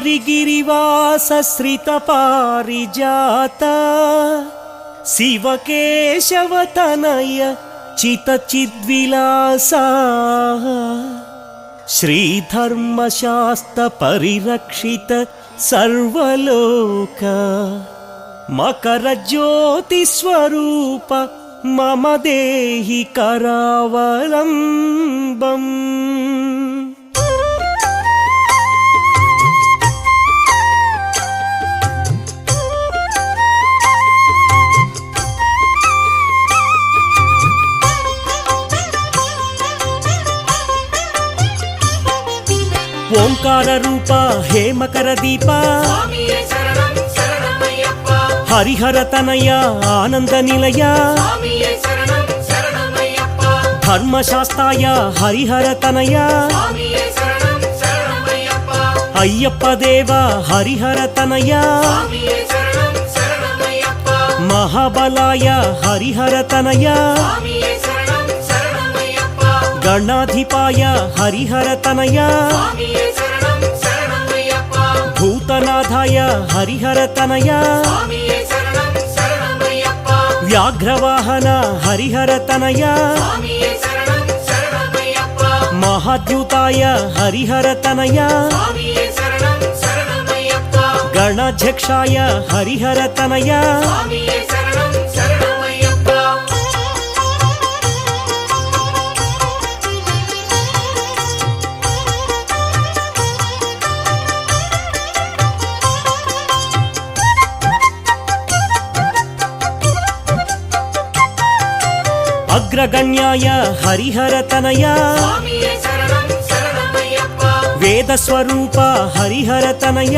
ಶ್ರೀಶಬರಿಗಿರಿವಾಸ ಶ್ರಿತ ಪಾರಿಜಾತ ಶಿವಕೇಶವತನಯ ಚಿತ ಚಿದ್ವಿಲಾಸ ಶ್ರೀಧರ್ಮಶಾಸ್ತ್ರ ಪರಿರಕ್ಷಿತ ಸರ್ವಲೋಕ ಮಕರ ಜ್ಯೋತಿ ಸ್ವರೂಪ ಮಮ ದೇಹಿ ಕರಾವಲಂಬಂ. ಓಂಕಾರ ರೂಪ ಹೇಮಕರ ದೀಪ ಹರಿಹರ ತನಯ ಆನಂದ ನಿಲಯ ಧರ್ಮಶಾಸ್ತ್ರಾಯ ಹರಿಹರ ತನಯ ಅಯ್ಯಪ್ಪ ದೇವ ಹರಿಹರ ತನಯ ಮಹಾಬಲಾಯ ಹರಿಹರ ತನಯ ಗಣಾಧಿಪಾಯ ಹರಿಹರ ತನಯ ಭೂತನಾಥಾಯ ಹರಿಹರ ತನಯ ವ್ಯಾಘ್ರವಾಹನ ಹರಿಹರ ತನಯ ಮಹಾದ್ಯೂತಾಯ ಹರಿಹರ ತನಯ ಗಣಾಧ್ಯಕ್ಷಾಯ ಹರಿಹರ ತನಯ ಅಗ್ರಗಣ್ಯಾಯ ಹರಿಹರ ತನಯ ವೇದ ಸ್ವರೂಪ ಹರಿಹರ ತನಯ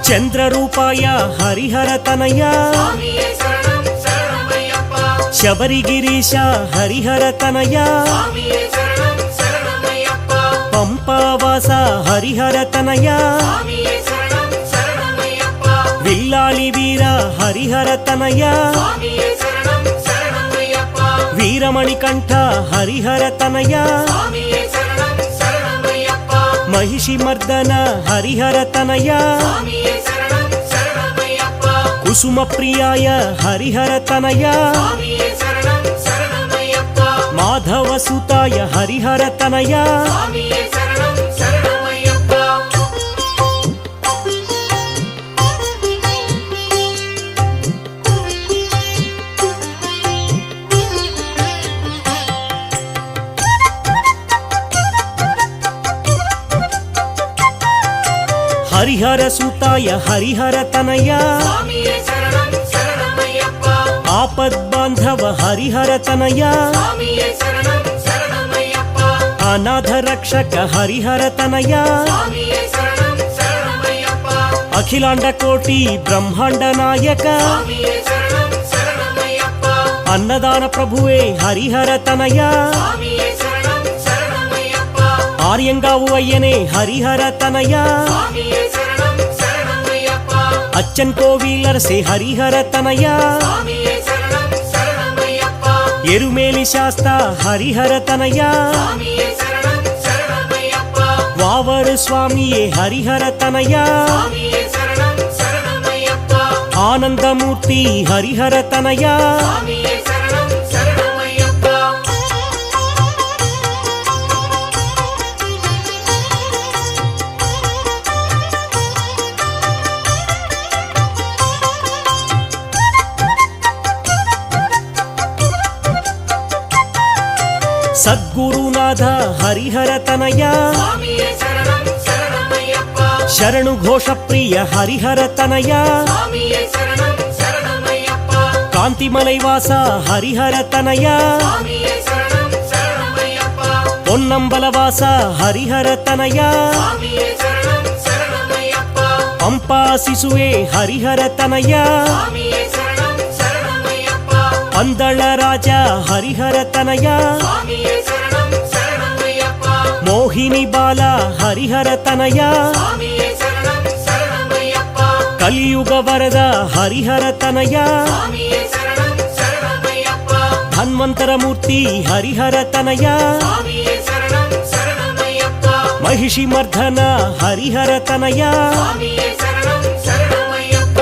ಚಂದ್ರರೂಪಾಯ ಹರಿಹರ ತನಯ ಶಬರಿಗಿರೀಶ ಹರಿಹರ ತನಯ ಪಂಪಾವಾಸ ಹರಿಹರ ತನಯ ವಿಲ್ಲಾಳಿ ವೀರ ಹರಿಹರ ತನಯ ವೀರಮಣಿಕಂಠ ಹರಿಹರ ತನಯ ಮಹಿಷಿ ಮರ್ದನ ಹರಿಹರ ತನಯ ಕುಸುಮ ಪ್ರಿಯಾಯ ಹರಿಹರ ತನಯ ಮಾಧವ ಸುತಾಯ ಹರಿಹರ ತನಯ ಹರಿಹರ ಸುತಾಯ ಹರಿಹರ ತನಯ ಆಪದ್ ಬಾಂಧವ ಹರಿಹರ ತನಯ ಅನಾಥ ರಕ್ಷಕ ಹರಿಹರ ತನಯ ಅಖಿಲಾಂಡ ಕೋಟಿ ಬ್ರಹ್ಮಾಂಡ ನಾಯಕ ಅನ್ನದಾನ ಪ್ರಭುವೇ ಹರಿಹರ ತನಯ ಆರ್ಯಂಗಾವು ಅಯ್ಯನೇ ಹರಿಹರ ತನಯ ಅಚ್ಚನ್ ಕೋವಿಲರಸೆ ಹರಿಹರ ತನಯ ಎರುಮೇಲಿ ಶಾಸ್ತ ಹರಿಹರ ತನಯ ವಾವರ ಸ್ವಾಮಿಯೇ ಹರಿಹರ ತನಯ ಆನಂದ ಮೂರ್ತಿ ಹರಿಹರ ತನಯ ಸದ್ಗುರುನಾಥ ಹರಿಹರ ತನಯ ಶರಣು ಘೋಷ ಪ್ರಿಯ ಹರಿಹರ ತನಯ ಕಾಂತಿಮಲೈವಾಸ ಹರಿಹರ ತನಯ ಪೊನ್ನಂಬಲವಾಸ ಹರಿಹರ ತನಯ ಪಂಪಾ ಶಿಸುವೆ ಹರಿಹರ ತನಯ ಪಂದಳ ರಾಜ ಹರಿಹರ ತನಯ ಮೋಹಿನಿ ಬಾಲ ಹರಿಹರ ತನಯ ಕಲಿಯುಗ ವರದ ಹರಿಹರ ತನಯ ಧನ್ವಂತರ ಮೂರ್ತಿ ಹರಿಹರ ತನಯ మహిషి మర్దన హరిహర తనయ స్వామియే శరణం శరణమయ్యప్ప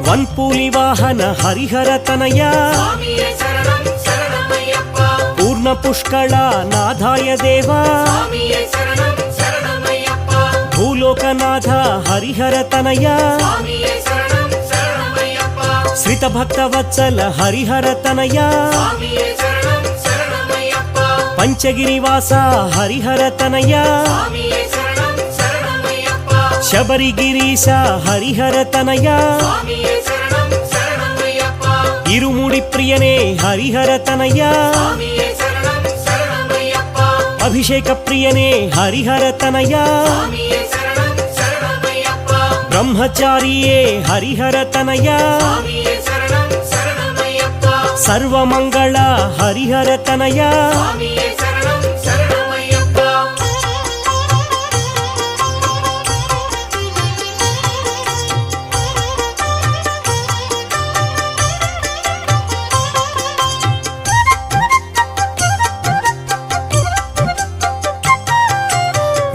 వన్పూలి వాహన హరిహర తనయ స్వామియే శరణం శరణమయ్యప్ప పూర్ణ పుష్కళ నాథాయ దేవా స్వామియే శరణం శరణమయ్యప్ప భూలోకనాథ హరిహర తనయ స్వామియే శరణం శరణమయ్యప్ప శ్రిత భక్త వత్సల హరిహర తనయ స్వామియే శరణం శరణమయ్యప్ప పంచగిరివాస హరిహర తనయ స్వామియే శరణం శరణమయ్యప్ప శబరిగిరీశ హరిహర తనయ స్వామియే శరణం శరణమయ్యప్ప ఇరుముడి ప్రియనే హరిహర తనయ స్వామియే శరణం శరణమయ్యప్ప అభిషేక ప్రియనే హరిహర తనయ స్వామియే శరణం శరణమయ్యప్ప బ్రహ్మచారియే హరిహర తనయ స్వామియే శరణం శరణమయ్యప్ప సర్వమంగళ హరిహర తనయ స్వామియే శరణం శరణమయ్యప్ప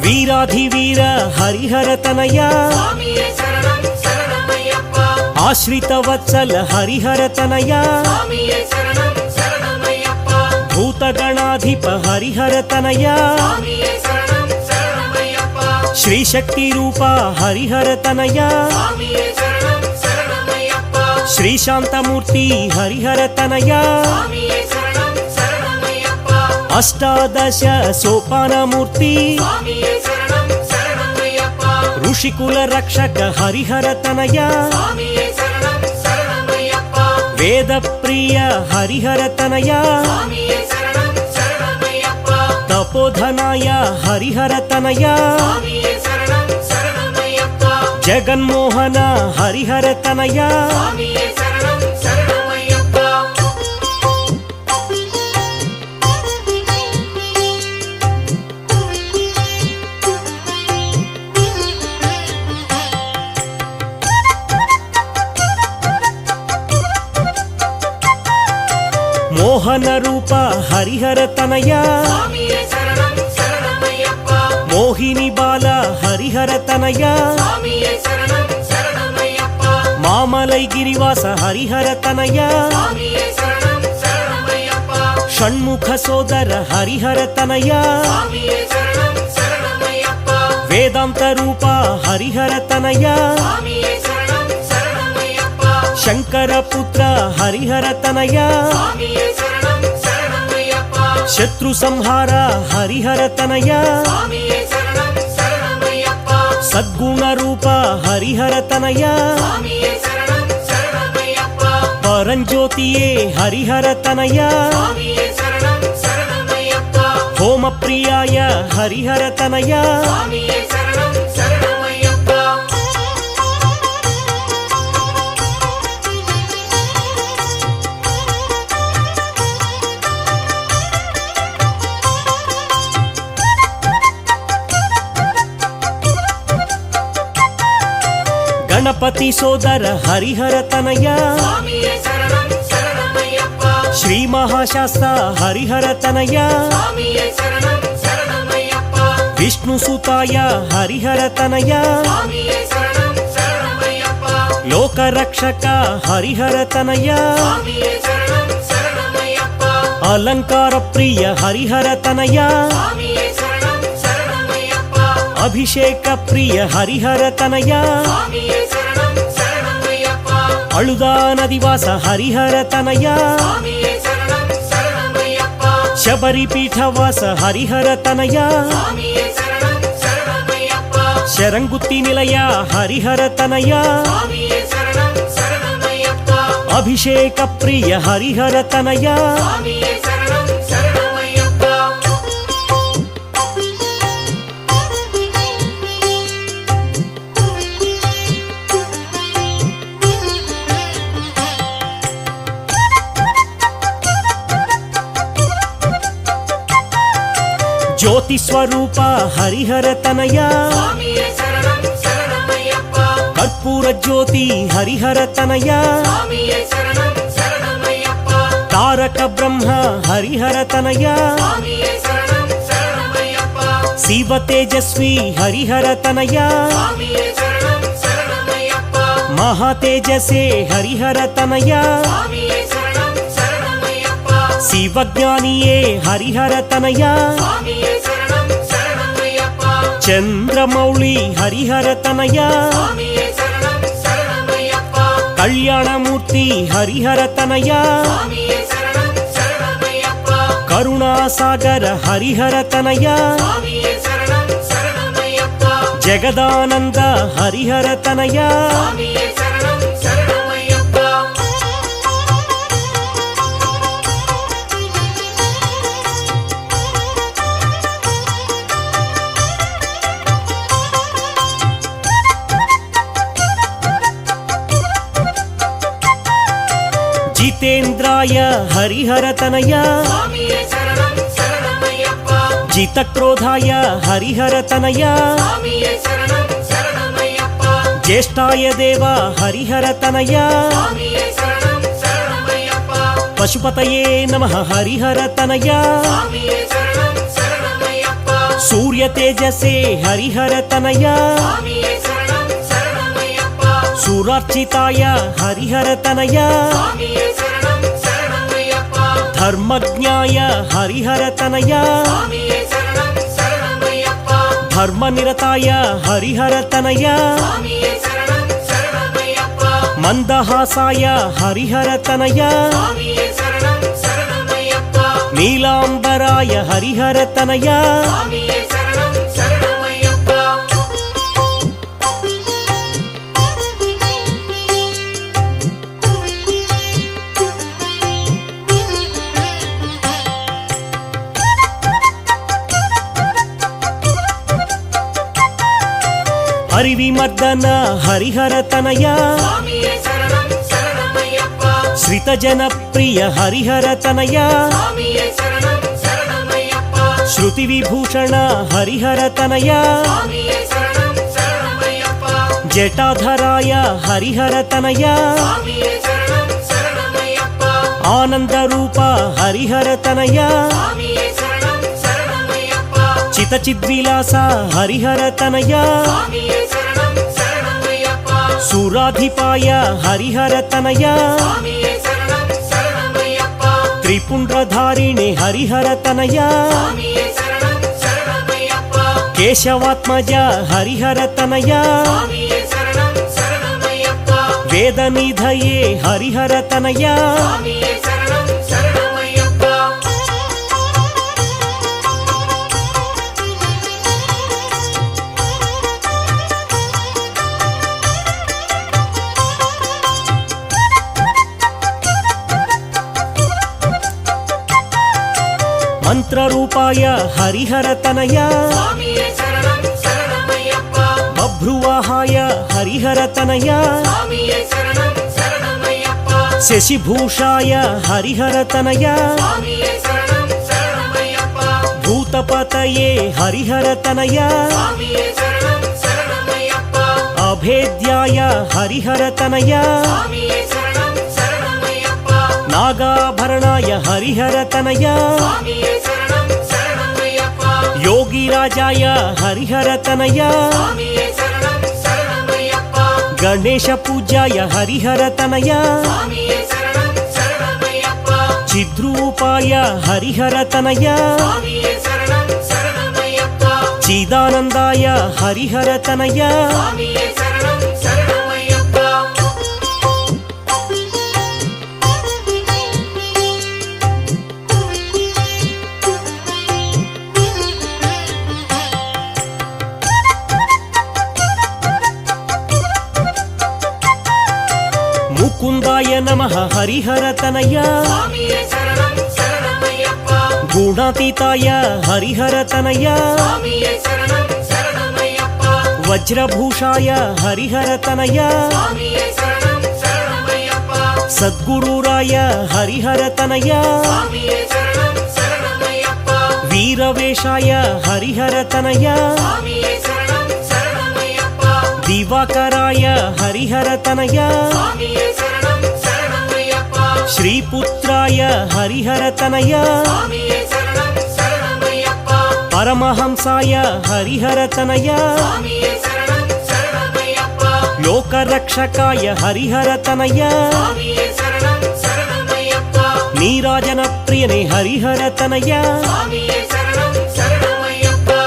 వీరాధివీర హరిహర తనయ స్వామియే శరణం శరణమయ్యప్ప ఆశ్రిత వత్సల హరిహర తనయ స్వామియే శరణం శరణమయ్యప్ప భూతగణాధిప హరిహర తనయ స్వామియే శరణం శరణమయ్యప్ప శ్రీశక్తి రూప హరిహర తనయ స్వామియే శరణం శరణమయ్యప్ప శ్రీశాంతమూర్తి హరిహర తనయ స్వామియే శరణం శరణమయ్యప్ప అష్టాదశ సోపానమూర్తి స్వామియే శరణం శరణమయ్యప్ప ఋషికుల రక్షక హరిహర తనయ స్వామియే శరణం శరణమయ్యప్ప వేద ప్రియ హరిహర తనయ స్వామియే శరణం శరణమయ్యప్ప తపోధనాయ హరిహర తనయ స్వామియే శరణం శరణమయ్యప్ప జగన్మోహన హరిహర తనయ స్వామియే శరణం శరణమయ్యప్ప మోహన రూప హరిహర తనయ స్వామియే శరణం శరణమయ్యప్ప మోహిని బాల హరిహర తనయ స్వామియే శరణం శరణమయ్యప్ప మామలై గిరివాస హరిహర తనయ స్వామియే శరణం శరణమయ్యప్ప షణ్ముఖ సోదర హరిహర తనయ స్వామియే శరణం శరణమయ్యప్ప వేదాంత రూప హరిహర తనయ స్వామియే శరణం శరణమయ్యప్ప శంకర పుత్ర హరిహర తనయ స్వామియే శరణం శరణమయ్యప్ప శత్రు సంహార హరిహర తనయ స్వామియే శరణం శరణమయ్యప్ప సద్గుణ రూప హరిహర తనయ స్వామియే శరణం శరణమయ్యప్ప పరంజ్యోతియే హరిహర తనయ స్వామియే శరణం శరణమయ్యప్ప హోమ ప్రియాయ హరిహర తనయ స్వామియే శరణం శరణమయ్యప్ప గణపతి సోదర హరిహర తనయ స్వామియే శరణం శరణమయ్యప్ప శ్రీ మహాశాస్త్ర హరిహర తనయ స్వామియే శరణం శరణమయ్యప్ప విష్ణు సుతాయ హరిహర తనయ స్వామియే శరణం శరణమయ్యప్ప లోక రక్షక హరిహర తనయ స్వామియే శరణం శరణమయ్యప్ప అలంకార ప్రియ హరిహర తనయ స్వామియే శరణం శరణమయ్యప్ప అభిషేక ప్రియ హరిహర తనయ స్వామియే శరణం శరణమయ్యప్ప అళుదా నదివాస హరిహర తనయ స్వామియే శరణం శరణమయ్యప్ప శబరి పీఠవాస హరిహర తనయ స్వామియే శరణం శరణమయ్యప్ప శరంగుత్తి నిలయ హరిహర తనయ స్వామియే శరణం శరణమయ్యప్ప అభిషేక ప్రియ హరిహర తనయ స్వామియే శరణం శరణమయ్యప్ప ಜ್ಯೋತಿ ಸ್ವರೂಪ ಹರಿಹರ ತನಯ ಸ್ವಾಮಿಯೇ ಶರಣಂ ಶರಣಮಯ್ಯಪ್ಪ ಕರ್ಪೂರ ಜ್ಯೋತಿ ಹರಿಹರ ತನಯ ಸ್ವಾಮಿಯೇ ಶರಣಂ ಶರಣಮಯ್ಯಪ್ಪ ತಾರಕ ಬ್ರಹ್ಮ ಹರಿಹರ ತನಯ ಸ್ವಾಮಿಯೇ ಶರಣಂ ಶರಣಮಯ್ಯಪ್ಪ ಶಿವ ತೇಜಸ್ವಿ ಹರಿಹರ ತನಯ ಸ್ವಾಮಿಯೇ ಶರಣಂ ಶರಣಮಯ್ಯಪ್ಪ ಮಹಾ ತೇಜಸೇ ಹರಿಹರ ತನಯ ಸ್ವಾಮಿಯೇ ಶರಣಂ ಶರಣಮಯ್ಯಪ್ಪ ಶಿವಜ್ಞಾನಿಯೇ ಹರಿಹರ ತನಯ ಸ್ವಾಮಿಯೇ ಶರಣಂ ಶರಣಮಯ್ಯಪ್ಪ ಚಂದ್ರಮೌಳಿ ಹರಿಹರ ತನಯ ಸ್ವಾಮಿಯೇ ಶರಣಂ ಶರಣಮಯ್ಯಪ್ಪ ಕಲ್ಯಾಣ ಮೂರ್ತಿ ಹರಿಹರ ತನಯ ಸ್ವಾಮಿಯೇ ಶರಣಂ ಶರಣಮಯ್ಯಪ್ಪ ಕರುಣಾಸಾಗರ ಹರಿಹರ ತನಯ ಸ್ವಾಮಿಯೇ ಶರಣಂ ಶರಣಮಯ್ಯಪ್ಪ ಜಗದಾನಂದ ಹರಿಹರ ತನಯ ಸ್ವಾಮಿಯೇ ಶರಣಂ ಶರಣಮಯ್ಯಪ್ಪ ಜಿತೇಂದ್ರಾಯ ಹರಿಹರ ತನಯ ಸ್ವಾಮಿಯೇ ಶರಣಂ ಶರಣಮಯ್ಯಪ್ಪ ಜಿತಕ್ರೋಧಾಯ ಹರಿಹರ ತನಯ ಸ್ವಾಮಿಯೇ ಶರಣಂ ಶರಣಮಯ್ಯಪ್ಪ ಜ್ಯೇಷ್ಠಾಯ ದೇವ ಹರಿಹರ ತನಯ ಸ್ವಾಮಿಯೇ ಶರಣಂ ಶರಣಮಯ್ಯಪ್ಪ ಪಶುಪತಯೇ ನಮಃ ಹರಿಹರ ತನಯ ಸ್ವಾಮಿಯೇ ಶರಣಂ ಶರಣಮಯ್ಯಪ್ಪ ಸೂರ್ಯ ತೇಜಸೇ ಹರಿಹರ ತನಯ ಸ್ವಾಮಿಯೇ ಶರಣಂ ಶರಣಮಯ್ಯಪ್ಪ ಸುರಾರ್ಚಿತಾಯ ಹರಿಹರ ತನಯ ಸ್ವಾಮಿಯೇ ಶರಣಂ ಶರಣಮಯ್ಯಪ್ಪ ಧರ್ಮಜ್ಞಾಯ ಹರಿಹರ ತನಯ ಸ್ವಾಮಿಯೇ ಶರಣಂ ಶರಣಮಯ್ಯಪ್ಪ ಧರ್ಮನಿರತಾಯ ಹರಿಹರ ತನಯ ಸ್ವಾಮಿಯೇ ಶರಣಂ ಶರಣಮಯ್ಯಪ್ಪ ಮಂದಹಾಸಾಯ ಹರಿಹರ ತನಯ ಸ್ವಾಮಿಯೇ ಶರಣಂ ಶರಣಮಯ್ಯಪ್ಪ ನೀಲಾಂಬರಾಯ ಹರಿಹರ ತನಯ ಸ್ವಾಮಿಯೇ ಶರಣಂ ಶರಣಮಯ್ಯಪ್ಪ ಹರಿವಿಮರ್ದನ ಹರಿಹರ ತನಯ ಸ್ವಾಮಿಯೇ ಶರಣಂ ಶರಣಮಯ್ಯಪ್ಪ ಶ್ರಿತ ಜನಪ್ರಿಯ ಹರಿಹರ ತನಯ ಸ್ವಾಮಿಯೇ ಶರಣಂ ಶರಣಮಯ್ಯಪ್ಪ ಶ್ರುತಿ ವಿಭೂಷಣ ಹರಿಹರ ತನಯ ಸ್ವಾಮಿಯೇ ಶರಣಂ ಶರಣಮಯ್ಯಪ್ಪ ಜಟಾಧರಾಯ ಹರಿಹರ ತನಯ ಸ್ವಾಮಿಯೇ ಶರಣಂ ಶರಣಮಯ್ಯಪ್ಪ ಆನಂದ ರೂಪ ಹರಿಹರ ತನಯ ಸ್ವಾಮಿಯೇ ಶರಣಂ ಶರಣಮಯ್ಯಪ್ಪ ಚಿತಚಿದ್ವಿಲಾಸ ಹರಿಹರ ತನಯ ಸ್ವಾಮಿಯೇ ಶರಣಂ ಶರಣಮಯ್ಯಪ್ಪ ಸುರಾಧಿಪಾಯ ಹರಿಹರ ತನಯ ಸ್ವಾಮಿಯೇ ಶರಣಂ ಶರಣಮಯ್ಯಪ್ಪ ತ್ರಿಪುಂಡ್ರಧಾರಿಣಿ ಹರಿಹರ ತನಯ ಸ್ವಾಮಿಯೇ ಶರಣಂ ಶರಣಮಯ್ಯಪ್ಪ ಕೇಶವಾತ್ಮಜ ಹರಿಹರ ತನಯ ಸ್ವಾಮಿಯೇ ಶರಣಂ ಶರಣಮಯ್ಯಪ್ಪ ವೇದನಿಧಯೇ ಹರಿಹರ ತನಯ ಸ್ವಾಮಿಯೇ ಶರಣಂ ಶರಣಮಯ್ಯಪ್ಪ ಮಂತ್ರರೂಪಾಯ ಹರಿಹರ ತನಯ ಸ್ವಾಮಿಯೇ ಶರಣಂ ಶರಣಮಯ್ಯಪ್ಪ ಬಭ್ರುವಾಹಾಯ ಹರಿಹರ ತನಯ ಸ್ವಾಮಿಯೇ ಶರಣಂ ಶರಣಮಯ್ಯಪ್ಪ ಶಶಿಭೂಷಾಯ ಹರಿಹರ ತನಯ ಸ್ವಾಮಿಯೇ ಶರಣಂ ಶರಣಮಯ್ಯಪ್ಪ ಭೂತಪತಯೇ ಹರಿಹರ ತನಯ ಸ್ವಾಮಿಯೇ ಶರಣಂ ಶರಣಮಯ್ಯಪ್ಪ ಅಭೇದ್ಯಾಯ ಹರಿಹರ ತನಯ ಸ್ವಾಮಿಯೇ ಶರಣಂ ಶರಣಮಯ್ಯಪ್ಪ ನಾಗಾಭರಣಾಯ ಹರಿಹರ ತನಯ ಸ್ವಾಮಿಯೇ ಶರಣಂ ಶರಣಮಯ್ಯಪ್ಪ ಯೋಗಿರಾಜಾಯ ಹರಿಹರ ತನಯ ಸ್ವಾಮಿಯೇ ಶರಣಂ ಶರಣಮಯ್ಯಪ್ಪ ಗಣೇಶ ಪೂಜ್ಯಾಯ ಹರಿಹರ ತನಯ ಸ್ವಾಮಿಯೇ ಶರಣಂ ಶರಣಮಯ್ಯಪ್ಪ ಚಿದ್ರೂಪಾಯ ಹರಿಹರ ತನಯ ಸ್ವಾಮಿಯೇ ಶರಣಂ ಶರಣಮಯ್ಯಪ್ಪ ಚಿದಾನಂದಾಯ ಹರಿಹರ ತನಯ ಸ್ವಾಮಿಯೇ ಶರಣಂ ಶರಣಮಯ್ಯಪ್ಪ ಮುಕುಂದಾಯ ನಮಃ ಹರಿಹರ ತನಯ ಸ್ವಾಮಿಯೇ ಶರಣಂ ಶರಣಮಯ್ಯಪ್ಪ ಗುಣಾತೀತಾಯ ಹರಿಹರ ತನಯ ಸ್ವಾಮಿಯೇ ಶರಣಂ ಶರಣಮಯ್ಯಪ್ಪ ವಜ್ರಭೂಷಾಯ ಹರಿಹರ ತನಯ ಸ್ವಾಮಿಯೇ ಶರಣಂ ಶರಣಮಯ್ಯಪ್ಪ ಸದ್ಗುರುರಾಯ ಹರಿಹರ ತನಯ ಸ್ವಾಮಿಯೇ ಶರಣಂ ಶರಣಮಯ್ಯಪ್ಪ ವೀರವೇಷಾಯ ಹರಿಹರ ತನಯ சுவாமியே சரணம் சரணமையப்பா ದಿವಾಕರಾಯ ಹರಿಹರ ತನಯ சுவாமியே சரணம் சரணமையப்பா ಶ್ರೀಪುತ್ರಾಯ ಹರಿಹರ ತನಯ சுவாமியே சரணம் சரணமையப்பா ಪರಮಹಂಸಾಯ ಹರಿಹರ ತನಯ சுவாமியே சரணம் சரணமையப்பா ಲೋಕರಕ್ಷಕಾಯ ಹರಿಹರ ತನಯ சுவாமியே சரணம் சரணமையப்பா ನೀರಾಜನ ಪ್ರಿಯನೇ ಹರಿಹರ ತನಯ சுவாமியே சரணம் சரணமையப்பா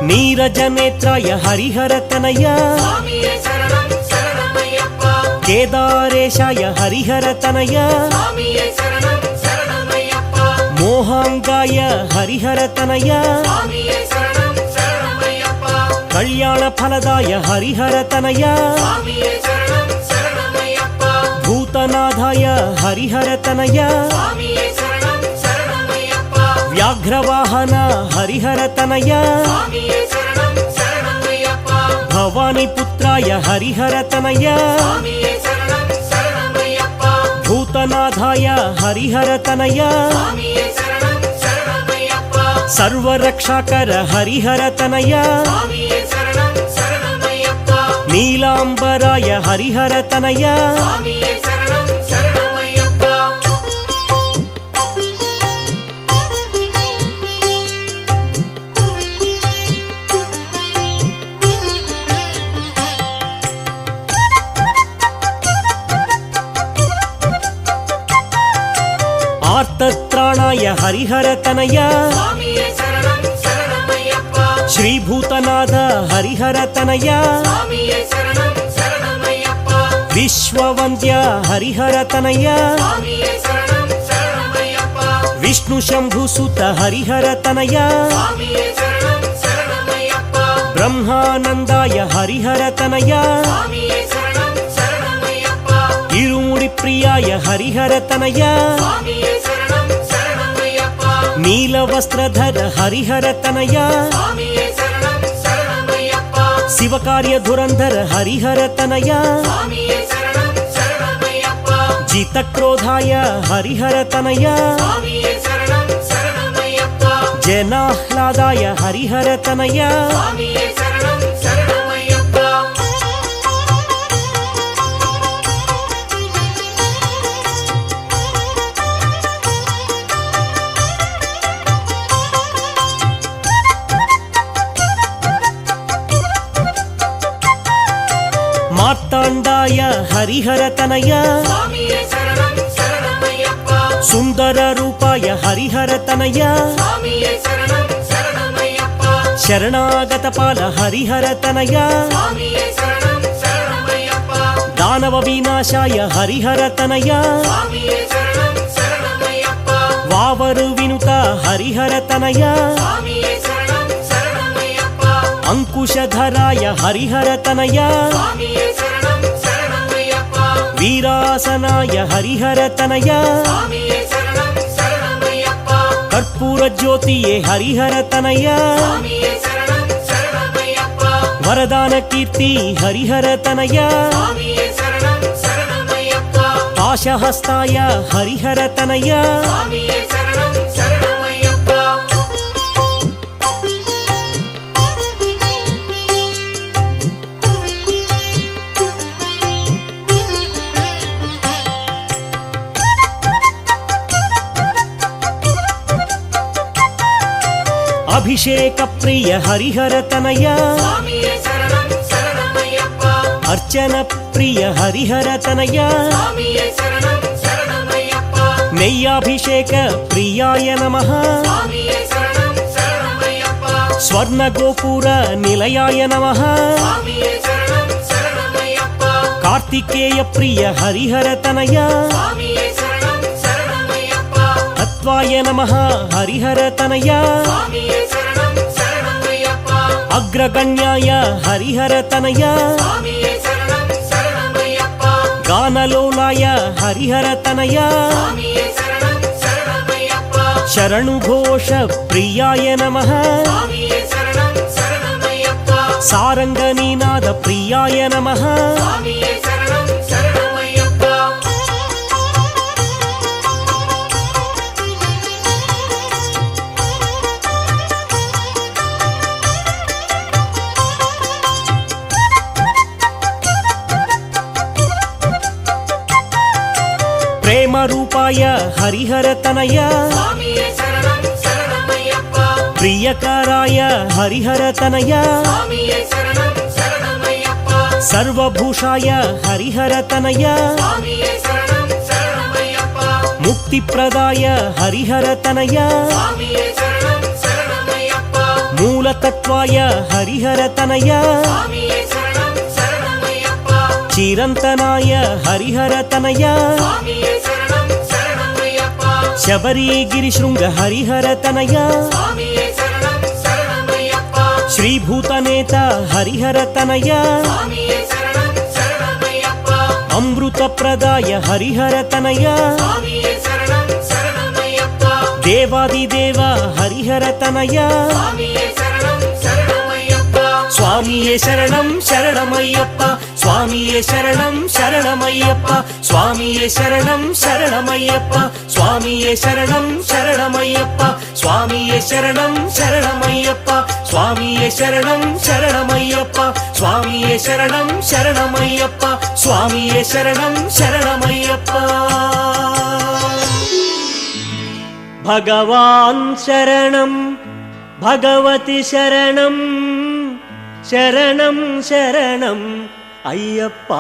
ನೀರಜನೇತ್ರಾಯ ಹರಿಹರ ತನಯ சுவாமியே சரணம் சரணமையப்பா ಕೇದಾರೇಶಾಯ ಹರಿಹರ ತನಯ சுவாமியே சரணம் சரணமையப்பா ಮೋಹಾಂಗಾಯ ಹರಿಹರ ತನಯ சுவாமியே சரணம் சரணமையப்பா ಕಲ್ಯಾಣ ಫಲದಾಯ ಹರಿಹರ ತನಯ சுவாமியே சரணம் சரணமையப்பா ಭೂತನಾಥಾಯ ಹರಿಹರ ತನಯ சுவாமியே சரணம் சரணமையப்பா ವ್ಯಾಘ್ರವಾಹನ ಹರಿಹರ ತನಯ சுவாமியே சரணம் சரணமையப்பா ಭವಾನಿ ಪುತ್ರಾಯ ಹರಿಹರ ತನಯ சுவாமியே சரணம் சரணமையப்பா ಭೂತನಾಥಾಯ ಹರಿಹರ ತನಯ சுவாமியே சரணம் சரணமையப்பா ಸರ್ವರಕ್ಷಾಕರ ಹರಿಹರ ತನಯ சுவாமியே சரணம் சரணமையப்பா ನೀಲಾಂಬರಾಯ ಹರಿಹರ ತನಯ சுவாமியே சரணம் சரணமையப்பா ಆರ್ತತ್ರಾಣಾಯ ಹರಿಹರ ತನಯ சுவாமியே சரணம் சரணமையப்பா ಶ್ರೀಭೂತನಾಥ ಹರಿಹರ ತನಯ சுவாமியே சரணம் சரணமையப்பா ವಿಶ್ವವಂದ್ಯ ಹರಿಹರ ತನಯ சுவாமியே சரணம் சரணமையப்பா ವಿಷ್ಣು ಶಂಭು ಸುತ ಹರಿಹರ ತನಯ சுவாமியே சரணம் சரணமையப்பா ಬ್ರಹ್ಮಾನಂದಾಯ ಹರಿಹರ ತನಯ சுவாமியே சரணம் சரணமையப்பா ಇರುಮುಡಿ ಪ್ರಿಯಾಯ ಹರಿಹರ ತನಯ சுவாமியே சரணம் சரணமையப்பா ನೀಲವಸ್ತ್ರಧರ ಹರಿಹರ ತನಯ சுவாமியே சரணம் சரணமையப்பா ಶಿವಕಾರ್ಯ ಧುರಂಧರ ಹರಿಹರ ತನಯ சுவாமியே சரணம் சரணமையப்பா ಜಿತಕ್ರೋಧಾಯ ಹರಿಹರ ತನಯ சுவாமியே சரணம் சரணமையப்பா ಜನಾಹ್ಲಾದಾಯ ಹರಿಹರ ತನಯ சுவாமியே சரணம் சரணமையப்பா ಮಾರ್ತಾಂಡಾಯ ಹರಿಹರ ತನಯ சுவாமியே சரணம் சரணமையப்பா ಸುಂದರ ರೂಪಾಯ ಹರಿಹರ ತನಯ சுவாமியே சரணம் சரணமையப்பா ಶರಣಾಗತ ಪಾಲ ಹರಿಹರ ತನಯ சுவாமியே சரணம் சரணமையப்பா ದಾನವ ವಿನಾಶಾಯ ಹರಿಹರ ತನಯ சுவாமியே சரணம் சரணமையப்பா ವಾವರು ವಿನುತ ಹರಿಹರ ತನಯ சுவாமியே சரணம் சரணமையப்பா ಅಂಕುಶಧರಾಯ ಹರಿಹರ ತನಯ சுவாமியே சரணம் சரணமையப்பா ವೀರಾಸನಾಯ ಹರಿಹರ ತನಯ சுவாமியே சரணம் சரணமையப்பா ಕರ್ಪೂರ ಜ್ಯೋತಿಯೇ ಹರಿಹರ ತನಯ சுவாமியே சரணம் சரணமையப்பா ವರದಾನ ಕೀರ್ತಿ ಹರಿಹರ ತನಯ சுவாமியே சரணம் சரணமையப்பா ಪಾಶಹಸ್ತಾಯ ಹರಿಹರ ತನಯ சுவாமியே சரணம் சரணமையப்பா ಅಭಿಷೇಕ ಪ್ರಿಯ ಹರಿಹರ ತನಯ சுவாமியே சரணம் சரணமையப்பா ಅರ್ಚನ ಪ್ರಿಯ ಹರಿಹರ ತನಯ சுவாமியே சரணம் சரணமையப்பா ನೈಯಾಭಿಷೇಕ ಪ್ರಿಯಾಯ ನಮಃ சுவாமியே சரணம் சரணமையப்பா ಸ್ವರ್ಣ ಗೋಪುರ ನಿಲಯಾಯ ನಮಃ சுவாமியே சரணம் சரணமையப்பா ಕಾರ್ತಿಕೇಯ ಪ್ರಿಯ ಹರಿಹರ ತನಯ சுவாமியே சரணம் சரணமையப்பா ತತ್ವಾಯ ನಮಃ ಹರಿಹರ ತನಯ சுவாமியே சரணம் சரணமையப்பா ಅಗ್ರಗಣ್ಯಾಯ ಹರಿಹರ ತನಯ சுவாமியே சரணம் சரணமையப்பா ಗಾನಲೋಲಾಯ ಹರಿಹರ ತನಯ சுவாமியே சரணம் சரணமையப்பா శరణు ఘోష ప్రియాయ నమః స్వామియే శరణం శరణమయ్యప్ప సారంగనీనాద ప్రియాయ నమః స్వామియే శరణం శరణమయ్యప్ప ప్రేమ రూపాయ హరిహర తనయ స్వామియే శరణం శరణమయ్యప్ప ప్రియకారాయ హరిహర తనయ స్వామియే శరణం శరణమయ్యప్ప సర్వభూషాయ హరిహర తనయ స్వామియే శరణం శరణమయ్యప్ప ముక్తిప్రదాయ హరిహర తనయ స్వామియే శరణం శరణమయ్యప్ప మూలతత్వాయ హరిహర తనయ స్వామియే శరణం శరణమయ్యప్ప చిరంతనాయ హరిహర తనయ స్వామియే శరణం శరణమయ్యప్ప శబరిగిరి శృంగ హరిహర తనయ స్వామియే శరణం శరణమయ్యప్ప శ్రీభూతనేత హరిహర తనయ స్వామియే శరణం శరణమయ్యప్ప అమృత ప్రదాయ హరిహర తనయ స్వామియే శరణం శరణమయ్యప్ప దేవాదిదేవ హరిహర తనయ స్వామియే శరణం శరణమయ్యప్ప స్వామియే శరణం శరణమయ్యప్ప స్వామియే శరణం శరణమయ్యప్ప స్వామియే శరణం శరణమయ్యప్ప స్వామియే శరణం శరణమయ్యప్ప స్వామియే శరణం శరణమయ్యప్ప స్వామియే శరణం శరణమయ్యప్ప స్వామియే శరణం శరణమయ్యప్ప స్వామియే శరణం శరణమయ్యప్ప భగవాన్ శరణం భగవతి శరణం శరణం శరణం అయ్యప్ప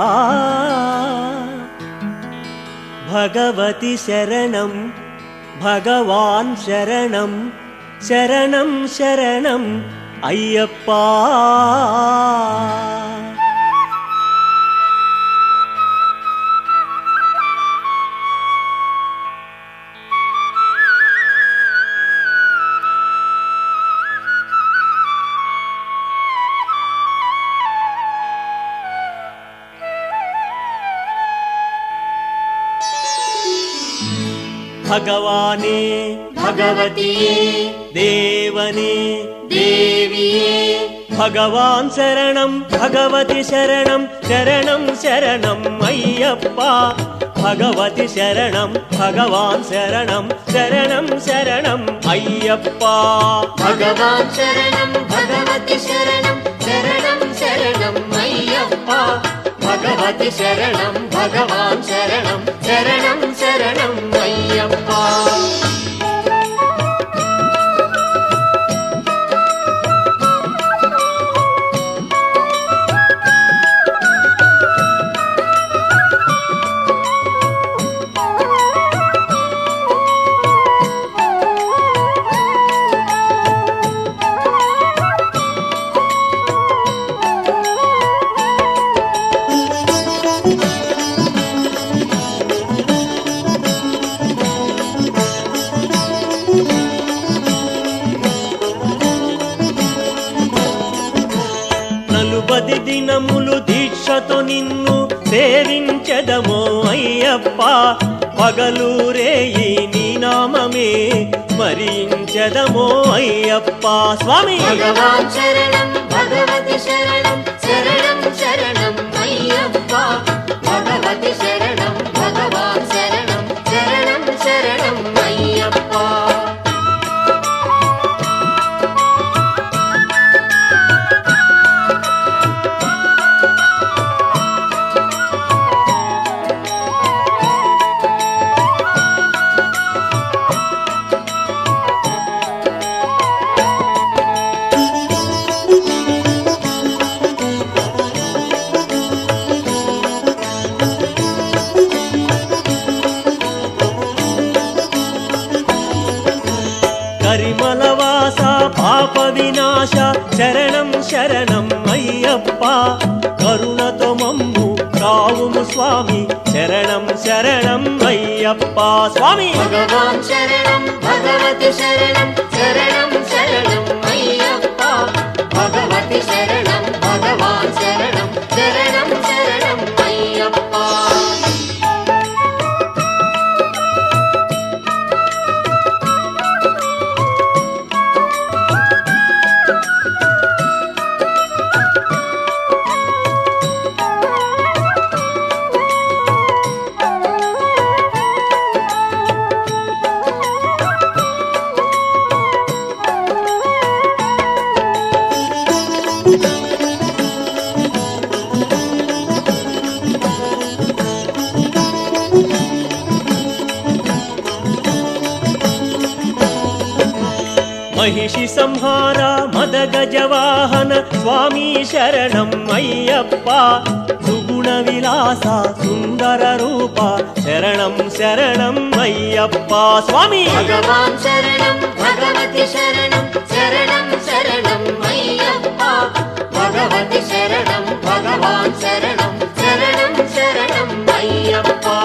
భగవతి శరణం భగవాన్ శరణం శరణం శరణం అయ్యప్ప భగవానే భగవతియే దేవనే దేవియే భగవాన్ శరణం భగవతి శరణం శరణం శరణం అయ్యప్ప భగవతి శరణం భగవాన్ శరణం శరణం శరణం అయ్యప్ప భగవాన్ శరణం భగవతి శరణం శరణం శరణం అయ్యప్ప భగవతి శరణం భగవాన్ శరణం శరణం శరణం అయ్యప్ప నలుబది దినములు దీక్షతో నిన్ను సేవించదమో అయ్యప్ప పగలూరేయి నీ నామమే స్మరించదమో అయ్యప్ప స్వామి భగవాన్ శరణం భగవతి శరణం శరణం శరణం అయ్యప్ప భగవతి శరణం భగవాన్ శరణం శరణం శరణం అయ్యప్ప కరిమలవాస పాప వినాశ శరణం శరణం అయ్యప్ప కరుణతో మమ్ము కావుము స్వామి శరణం శరణం అయ్యప్ప స్వామి భగవాన్ శరణం భగవతి శరణం శరణం శరణం అయ్యప్ప భగవతి శరణం భగవాన్ శరణం శరణం శరణం అయ్యప్ప महिषि संहार मद गजवाहन स्वामी शरणं अय्यप्पा सुगुण विलास सुंदर रूप शरणं शरणं अय्यप्पा स्वामी भगवान् शरणं भगवति शरणं शरणं शरणं अय्यप्पा भगवति शरणं भगवान् शरणं शरणं शरणं अय्यप्पा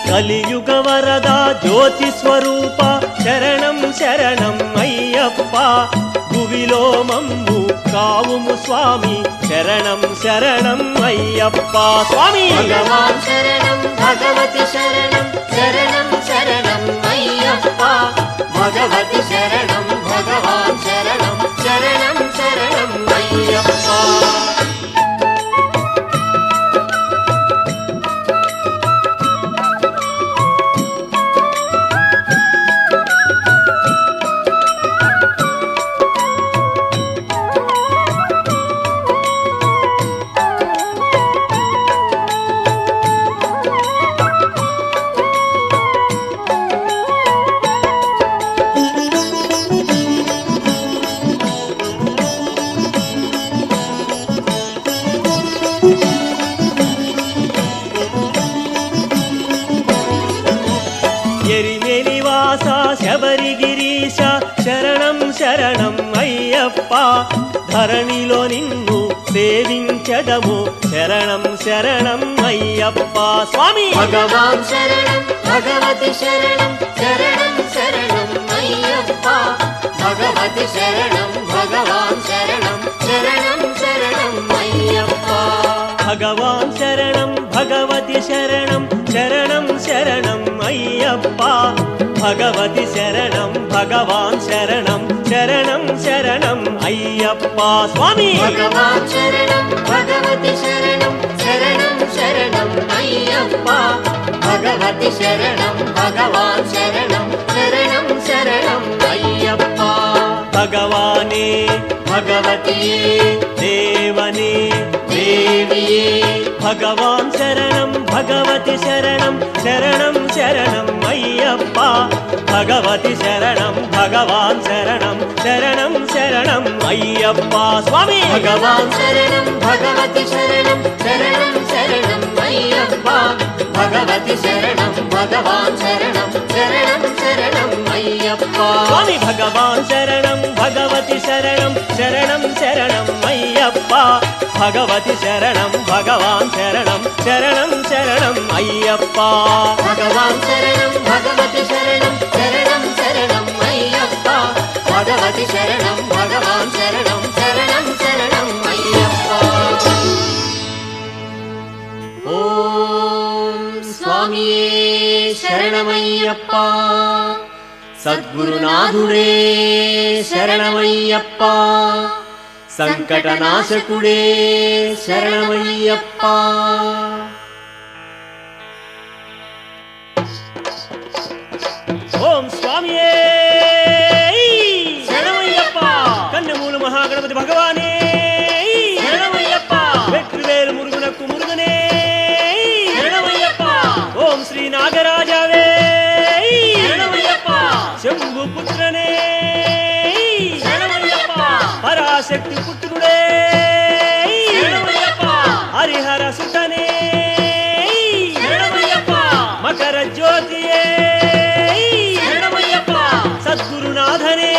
कलियुग वरदा ज्योति स्वरूप शरणं शरणं अय्यप्पा भुविलो मम्मु कावुमु स्वामी शरणं शरणं अय्यप्पा स्वामी भगवान् शरणं भगवति शरणं शरणं शरणं अय्यप्पा भगवति शरणं भगवान् शरणं शरणं शरणं अय्यप्पा ఎరిమెలివాస శబరిగిరీశ శరణం శరణం అయ్యప్ప ధరణిలో నిన్ను సేవించదము శరణం శరణం అయ్యప్ప స్వామి भगवान् शरणं भगवति शरणं शरणं शरणं अय्यप्पा भगवति शरणं भगवान् शरणं शरणं शरणं अय्यप्पा భగవాన్ శరణం భగవతి శరణం శరణం శరణం అయ్యప్ప భగవతి శరణం భగవాన్ శరణం శరణం శరణం అయ్యప్ప స్వామి भगवान् शरणं भगवति शरणं शरणं शरणं अय्यप्पा भगवति शरणं भगवान् शरणं शरणं शरणं अय्यप्पा భగవానే भगवतिये దేవనే देविये భగవాన్ శరణం భగవతి శరణం శరణం శరణం అయ్యప్ప భగవతి శరణం భగవాన్ శరణం శరణం శరణం అయ్యప్ప స్వామి भगवान् शरणं भगवति शरणं शरणं शरणं अय्यप्पा भगवति शरणं भगवान् शरणं शरणं शरणं अय्यप्पा స్వామి భగవాన్ శరణం భగవతి శరణం శరణం శరణం అయ్యప్ప భగవతి శరణం భగవాన్ శరణం శరణం శరణం అయ్యప్ప भगवान् शरणं भगवति शरणं शरणं शरणं अय्यप्पा भगवति शरणं भगवान् शरणं शरणं शरणं अय्यप्पा ॐ स्वामिये शरणमय्यप्पा सद्गुरुनाथुडे शरणमय्यप्पा संकटनाशकुडे शरणमय्यप्पा ఓం స్వామియే శరణమయ్యప్ప కన్నమూల మహాగణపతి భగవానే శరణమయ్యప్ప వెట్రివేలు మురుగునకు మురుగనే శరణమయ్యప్ప ఓం శ్రీ నాగరాజావే శరణమయ్యప్ప శంభు పుత్రనే శరణమయ్యప్ప పరాశక్తి పుత్రుడే శరణమయ్యప్ప హరిహర సుతనే శరణమయ్యప్ప మకర జ్యోతియే శరణమయ్యప్ప సద్గురునాథనే